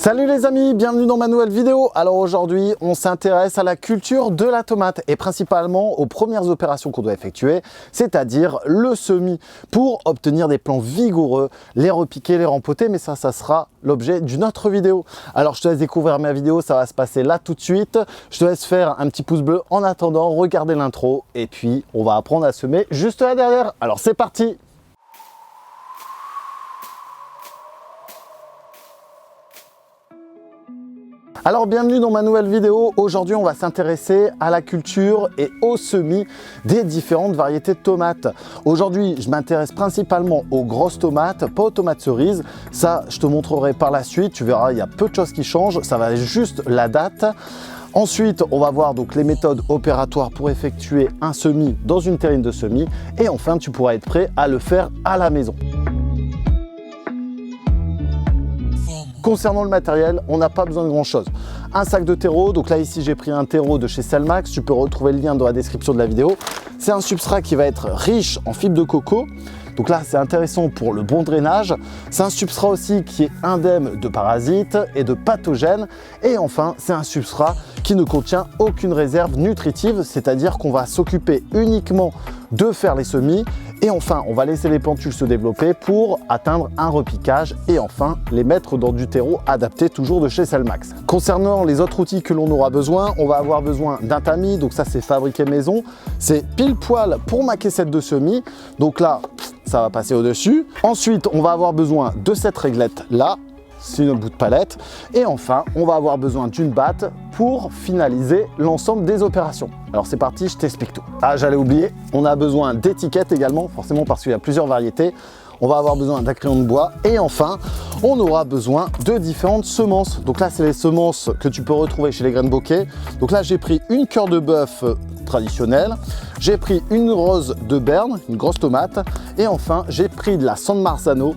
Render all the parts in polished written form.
Salut les amis, bienvenue dans ma nouvelle vidéo. Alors aujourd'hui, on s'intéresse à la culture de la tomate et principalement aux premières opérations qu'on doit effectuer, c'est-à-dire le semis pour obtenir des plants vigoureux, les repiquer, les rempoter, mais ça sera l'objet d'une autre vidéo. Alors je te laisse découvrir ma vidéo, ça va se passer là tout de suite. Je te laisse faire un petit pouce bleu en attendant, regarder l'intro et puis on va apprendre à semer juste là derrière. Alors c'est parti! Alors bienvenue dans ma nouvelle vidéo. Aujourd'hui on va s'intéresser à la culture et au semis des différentes variétés de tomates. Aujourd'hui je m'intéresse principalement aux grosses tomates, pas aux tomates cerises. Ça je te montrerai par la suite, tu verras il y a peu de choses qui changent, ça va être juste la date. Ensuite, on va voir donc les méthodes opératoires pour effectuer un semis dans une terrine de semis. Et enfin, tu pourras être prêt à le faire à la maison. Concernant le matériel, on n'a pas besoin de grand chose. Un sac de terreau, donc là ici j'ai pris un terreau de chez Selmax, tu peux retrouver le lien dans la description de la vidéo. C'est un substrat qui va être riche en fibres de coco. Donc là, c'est intéressant pour le bon drainage. C'est un substrat aussi qui est indemne de parasites et de pathogènes. Et enfin, c'est un substrat qui ne contient aucune réserve nutritive, c'est-à-dire qu'on va s'occuper uniquement de faire les semis. Et enfin, on va laisser les plantules se développer pour atteindre un repiquage et enfin les mettre dans du terreau adapté toujours de chez Selmax. Concernant les autres outils que l'on aura besoin, on va avoir besoin d'un tamis, donc ça c'est fabriqué maison. C'est pile poil pour ma caissette de semis, donc là ça va passer au-dessus. Ensuite, on va avoir besoin de cette réglette là, c'est un bout de palette. Et enfin, on va avoir besoin d'une batte pour finaliser l'ensemble des opérations. Alors c'est parti, je t'explique tout. Ah, j'allais oublier, on a besoin d'étiquettes également, forcément parce qu'il y a plusieurs variétés. On va avoir besoin d'un crayon de bois et enfin, on aura besoin de différentes semences. Donc là, c'est les semences que tu peux retrouver chez les graines bokeh. Donc là, j'ai pris une cœur de bœuf traditionnelle, j'ai pris une rose de Berne, une grosse tomate, et enfin, j'ai pris de la San Marzano.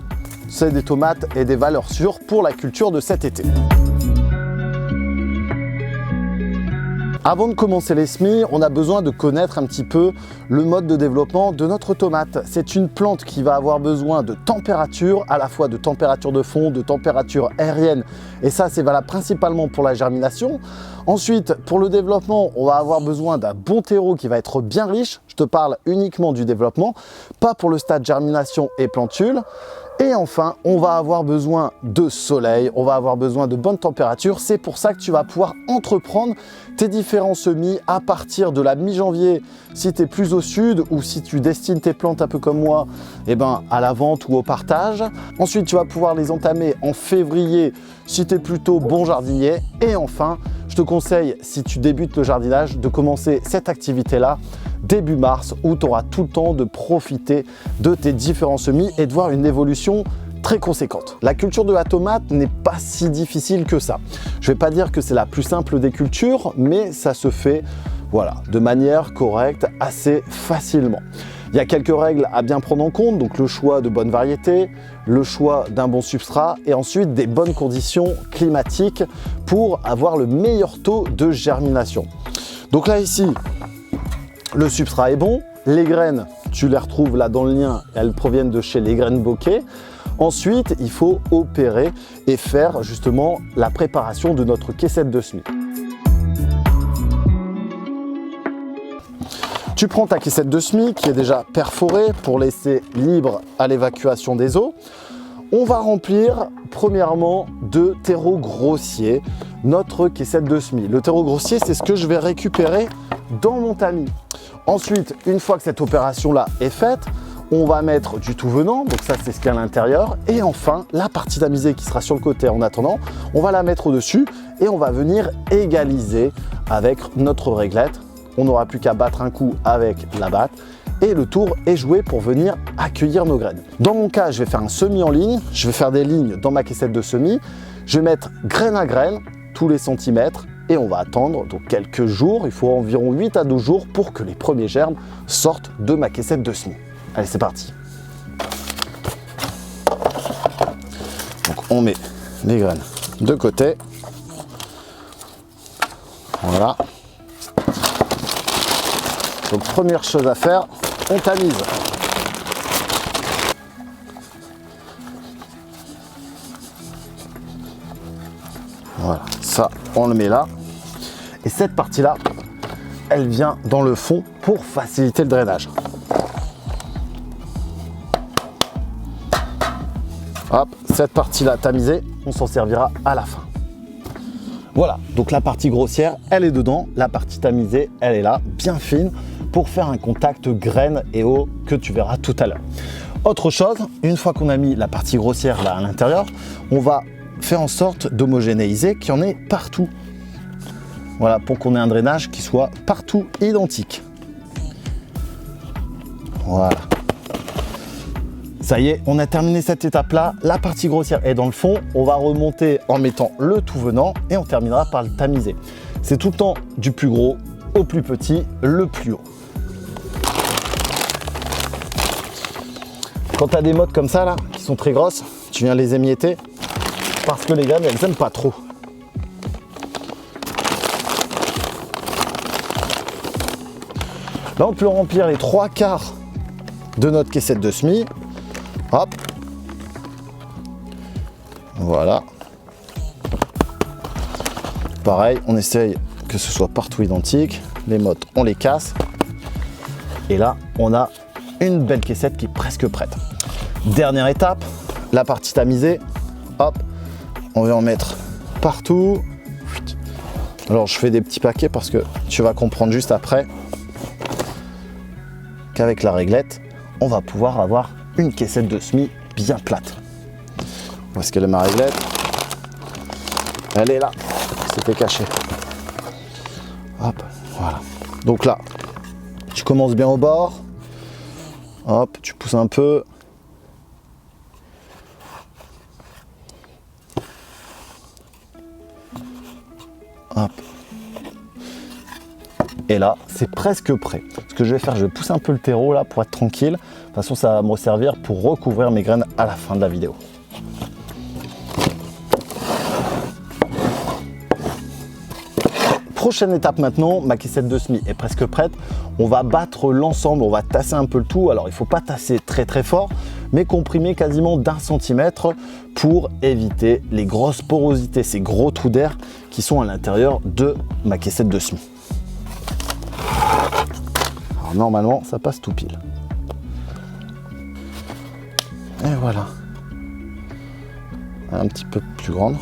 C'est des tomates et des valeurs sûres pour la culture de cet été. Avant de commencer les semis, on a besoin de connaître un petit peu le mode de développement de notre tomate. C'est une plante qui va avoir besoin de température, à la fois de température de fond, de température aérienne. Et ça, c'est valable principalement pour la germination. Ensuite, pour le développement, on va avoir besoin d'un bon terreau qui va être bien riche. Je te parle uniquement du développement, pas pour le stade germination et plantule. Et enfin, on va avoir besoin de soleil, on va avoir besoin de bonnes températures. C'est pour ça que tu vas pouvoir entreprendre tes différents semis à partir de la mi-janvier si tu es plus au sud ou si tu destines tes plantes un peu comme moi à la vente ou au partage. Ensuite, tu vas pouvoir les entamer en février si tu es plutôt bon jardinier. Et enfin, je te conseille, si tu débutes le jardinage, de commencer cette activité-là début mars où tu auras tout le temps de profiter de tes différents semis et de voir une évolution très conséquente. La culture de la tomate n'est pas si difficile que ça. Je ne vais pas dire que c'est la plus simple des cultures, mais ça se fait de manière correcte, assez facilement. Il y a quelques règles à bien prendre en compte, donc le choix de bonnes variétés, le choix d'un bon substrat et ensuite des bonnes conditions climatiques pour avoir le meilleur taux de germination. Donc là ici, le substrat est bon, les graines, tu les retrouves là dans le lien, elles proviennent de chez les graines bokeh. Ensuite, il faut opérer et faire justement la préparation de notre caissette de semis. Tu prends ta caissette de semis qui est déjà perforée pour laisser libre à l'évacuation des eaux. On va remplir premièrement de terreau grossier notre caissette de semis. Le terreau grossier, c'est ce que je vais récupérer dans mon tamis. Ensuite, une fois que cette opération-là est faite, on va mettre du tout venant, donc ça c'est ce qu'il y a à l'intérieur. Et enfin, la partie tamisée qui sera sur le côté en attendant, on va la mettre au-dessus et on va venir égaliser avec notre réglette. On n'aura plus qu'à battre un coup avec la batte et le tour est joué pour venir accueillir nos graines. Dans mon cas, je vais faire un semis en ligne, je vais faire des lignes dans ma caissette de semis, je vais mettre graine à graine tous les centimètres et on va attendre donc quelques jours, il faut environ 8 à 12 jours pour que les premiers germes sortent de ma caissette de semis. Allez, c'est parti. Donc on met les graines de côté. Voilà. Donc première chose à faire, on tamise. Voilà, ça, on le met là. Et cette partie-là, elle vient dans le fond pour faciliter le drainage. Hop, cette partie-là tamisée, on s'en servira à la fin. Voilà, donc la partie grossière, elle est dedans. La partie tamisée, elle est là, bien fine, pour faire un contact graine et eau que tu verras tout à l'heure. Autre chose, une fois qu'on a mis la partie grossière là à l'intérieur, on va faire en sorte d'homogénéiser qu'il y en ait partout. Voilà, pour qu'on ait un drainage qui soit partout identique. Voilà. Ça y est, on a terminé cette étape-là. La partie grossière est dans le fond. On va remonter en mettant le tout venant et on terminera par le tamiser. C'est tout le temps du plus gros au plus petit, le plus haut. Quand tu as des mottes comme ça, là, qui sont très grosses, tu viens les émietter parce que les graines, elles n'aiment pas trop. Là, on peut remplir les 3/4 de notre caissette de semis. Hop. Voilà. Pareil, on essaye que ce soit partout identique. Les mottes, on les casse. Et là, on a une belle caissette qui est presque prête. Dernière étape, la partie tamisée. Hop, on va en mettre partout. Alors, je fais des petits paquets parce que tu vas comprendre juste après qu'avec la réglette, on va pouvoir avoir une caissette de semis bien plate. Où est-ce qu'elle est ma réglette? Elle est là, c'était caché. Hop, voilà. Donc là, tu commences bien au bord. Hop, tu pousses un peu. Hop. Et là, c'est presque prêt. Ce que je vais faire, je vais pousser un peu le terreau là pour être tranquille. De toute façon, ça va me servir pour recouvrir mes graines à la fin de la vidéo. Prochaine étape maintenant, ma caissette de semis est presque prête. On va battre l'ensemble, on va tasser un peu le tout. Alors, il ne faut pas tasser très très fort, mais comprimer quasiment d'1 centimètre pour éviter les grosses porosités, ces gros trous d'air qui sont à l'intérieur de ma caissette de semis. Alors, normalement, ça passe tout pile. Et voilà. Un petit peu plus grande.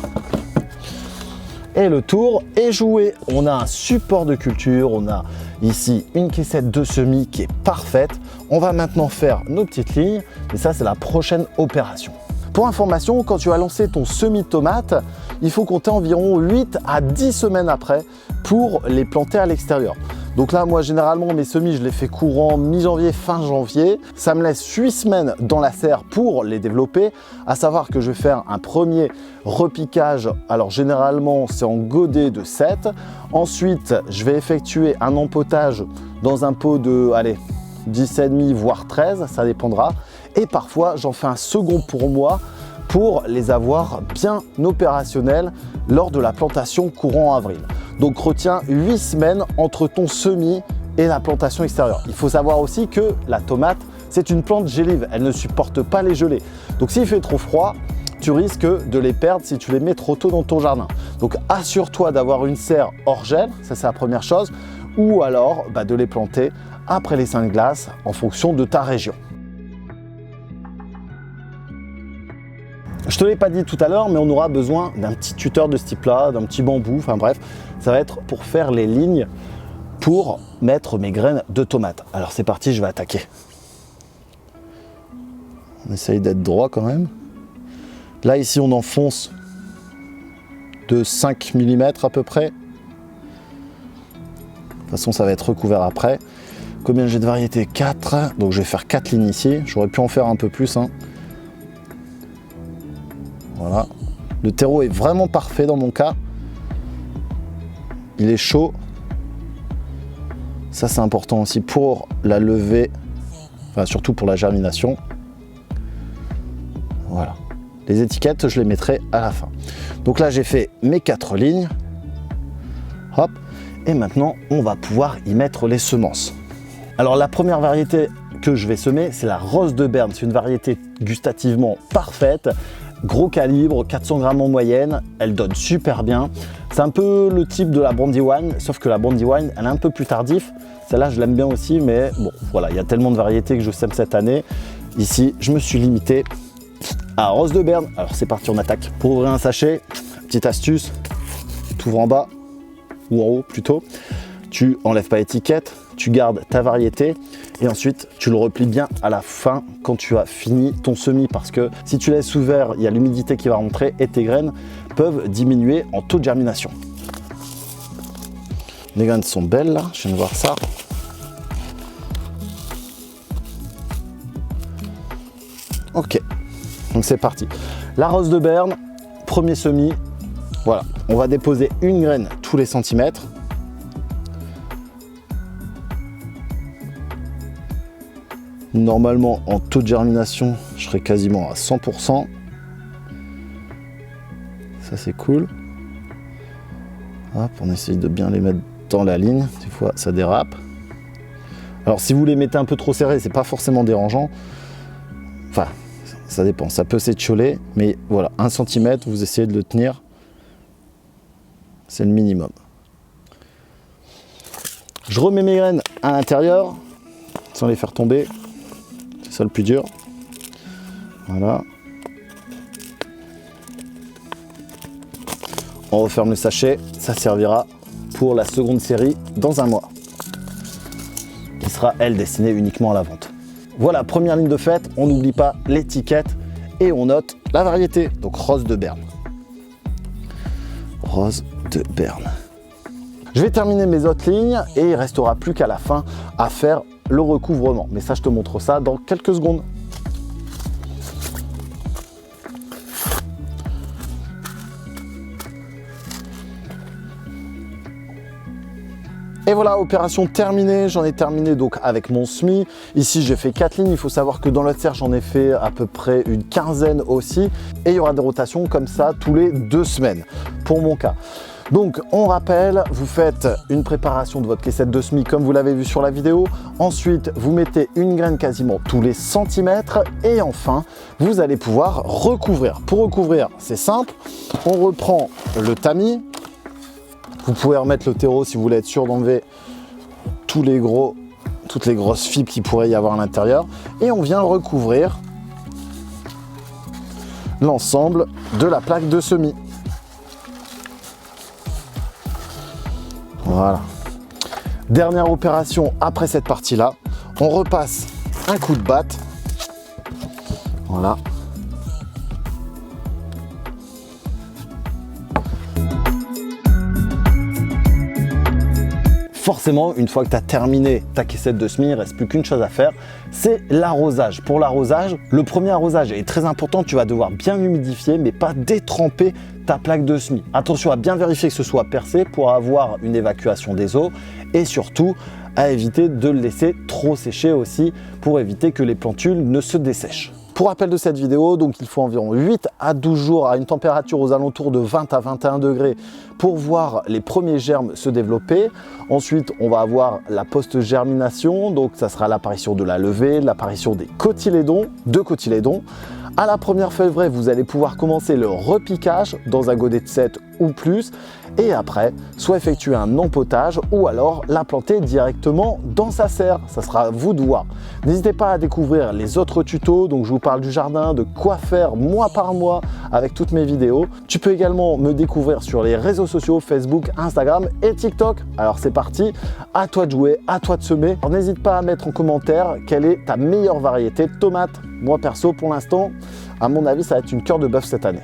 Et le tour est joué. On a un support de culture, on a ici une caissette de semis qui est parfaite. On va maintenant faire nos petites lignes et ça, c'est la prochaine opération. Pour information, quand tu vas lancer ton semis de tomates, il faut compter environ 8 à 10 semaines après pour les planter à l'extérieur. Donc là, moi, généralement, mes semis, je les fais courant mi-janvier, fin janvier. Ça me laisse 8 semaines dans la serre pour les développer. À savoir que je vais faire un premier repiquage. Alors, généralement, c'est en godet de 7. Ensuite, je vais effectuer un empotage dans un pot de, allez, 10,5 voire 13, ça dépendra. Et parfois, j'en fais un second pour moi pour les avoir bien opérationnels lors de la plantation courant avril. Donc retiens 8 semaines entre ton semis et la plantation extérieure. Il faut savoir aussi que la tomate, c'est une plante gélive, elle ne supporte pas les gelées. Donc s'il fait trop froid, tu risques de les perdre si tu les mets trop tôt dans ton jardin. Donc assure-toi d'avoir une serre hors gel, ça c'est la première chose, ou alors de les planter après les seins de glace en fonction de ta région. Je te l'ai pas dit tout à l'heure, mais on aura besoin d'un petit tuteur de ce type-là, d'un petit bambou, enfin bref, ça va être pour faire les lignes pour mettre mes graines de tomates. Alors c'est parti, je vais attaquer. On essaye d'être droit quand même. Là ici on enfonce de 5 mm à peu près. De toute façon ça va être recouvert après. Combien j'ai de variétés? 4. Donc je vais faire 4 lignes ici. J'aurais pu en faire un peu plus. Voilà. Le terreau est vraiment parfait dans mon cas. Il est chaud. Ça c'est important aussi pour la levée, enfin surtout pour la germination. Voilà. Les étiquettes, je les mettrai à la fin. Donc là j'ai fait mes 4 lignes. Hop. Et maintenant on va pouvoir y mettre les semences. Alors la première variété que je vais semer, c'est la rose de Berne. C'est une variété gustativement parfaite. Gros calibre, 400 grammes en moyenne, elle donne super bien. C'est un peu le type de la Brandywine, sauf que la Brandywine, elle est un peu plus tardif. Celle-là, je l'aime bien aussi, mais bon, voilà, il y a tellement de variétés que je sème cette année. Ici, je me suis limité à Rose de Berne. Alors, c'est parti, on attaque. Pour ouvrir un sachet, petite astuce, tu ouvres en bas, ou en haut plutôt. Tu enlèves pas l'étiquette, tu gardes ta variété et ensuite tu le replies bien à la fin quand tu as fini ton semis, parce que si tu laisses ouvert, il y a l'humidité qui va rentrer et tes graines peuvent diminuer en taux de germination. Les graines sont belles là, je viens de voir ça. Ok, donc c'est parti. La Rose de Berne, premier semis. Voilà, on va déposer une graine tous les centimètres. Normalement, en taux de germination, je serai quasiment à 100%. Ça, c'est cool. Hop, on essaye de bien les mettre dans la ligne. Des fois, ça dérape. Alors, si vous les mettez un peu trop serrés, c'est pas forcément dérangeant. Enfin, ça dépend. Ça peut s'étioler, mais voilà, 1 cm, vous essayez de le tenir. C'est le minimum. Je remets mes graines à l'intérieur, sans les faire tomber. C'est ça le plus dur. Voilà. On referme le sachet. Ça servira pour la seconde série dans un mois, qui sera, elle, destinée uniquement à la vente. Voilà, première ligne de fête. On n'oublie pas l'étiquette et on note la variété. Donc, Rose de Berne. Rose de Berne. Je vais terminer mes autres lignes et il ne restera plus qu'à la fin à faire le recouvrement. Mais ça, je te montre ça dans quelques secondes. Et voilà, opération terminée. J'en ai terminé donc avec mon semis. Ici, j'ai fait 4 lignes. Il faut savoir que dans l'autre serre, j'en ai fait à peu près une quinzaine aussi. Et il y aura des rotations comme ça tous les 2 semaines pour mon cas. Donc, on rappelle, vous faites une préparation de votre caissette de semis comme vous l'avez vu sur la vidéo. Ensuite, vous mettez une graine quasiment tous les centimètres. Et enfin, vous allez pouvoir recouvrir. Pour recouvrir, c'est simple. On reprend le tamis. Vous pouvez remettre le terreau si vous voulez être sûr d'enlever toutes les grosses fibres qu'il pourrait y avoir à l'intérieur. Et on vient recouvrir l'ensemble de la plaque de semis. Voilà. Dernière opération après cette partie-là. On repasse un coup de batte. Voilà. Forcément, une fois que tu as terminé ta caissette de semis, il ne reste plus qu'une chose à faire, c'est l'arrosage. Pour l'arrosage, le premier arrosage est très important. Tu vas devoir bien humidifier, mais pas détremper ta plaque de semis. Attention à bien vérifier que ce soit percé pour avoir une évacuation des eaux et surtout à éviter de le laisser trop sécher aussi pour éviter que les plantules ne se dessèchent. Pour rappel de cette vidéo, donc il faut environ 8 à 12 jours à une température aux alentours de 20 à 21 degrés pour voir les premiers germes se développer. Ensuite, on va avoir la post-germination, donc ça sera l'apparition de la levée, l'apparition des cotylédons, 2 cotylédons. À la première feuille vraie, vous allez pouvoir commencer le repiquage dans un godet de 7 ou plus et après, soit effectuer un empotage ou alors la planter directement dans sa serre. Ça sera à vous de voir. N'hésitez pas à découvrir les autres tutos. Donc, je vous parle du jardin, de quoi faire mois par mois avec toutes mes vidéos. Tu peux également me découvrir sur les réseaux sociaux Facebook, Instagram et TikTok. Alors, c'est parti. À toi de jouer, à toi de semer. Alors, n'hésite pas à mettre en commentaire quelle est ta meilleure variété de tomates. Moi, perso, pour l'instant, à mon avis, ça va être une cœur de bœuf cette année.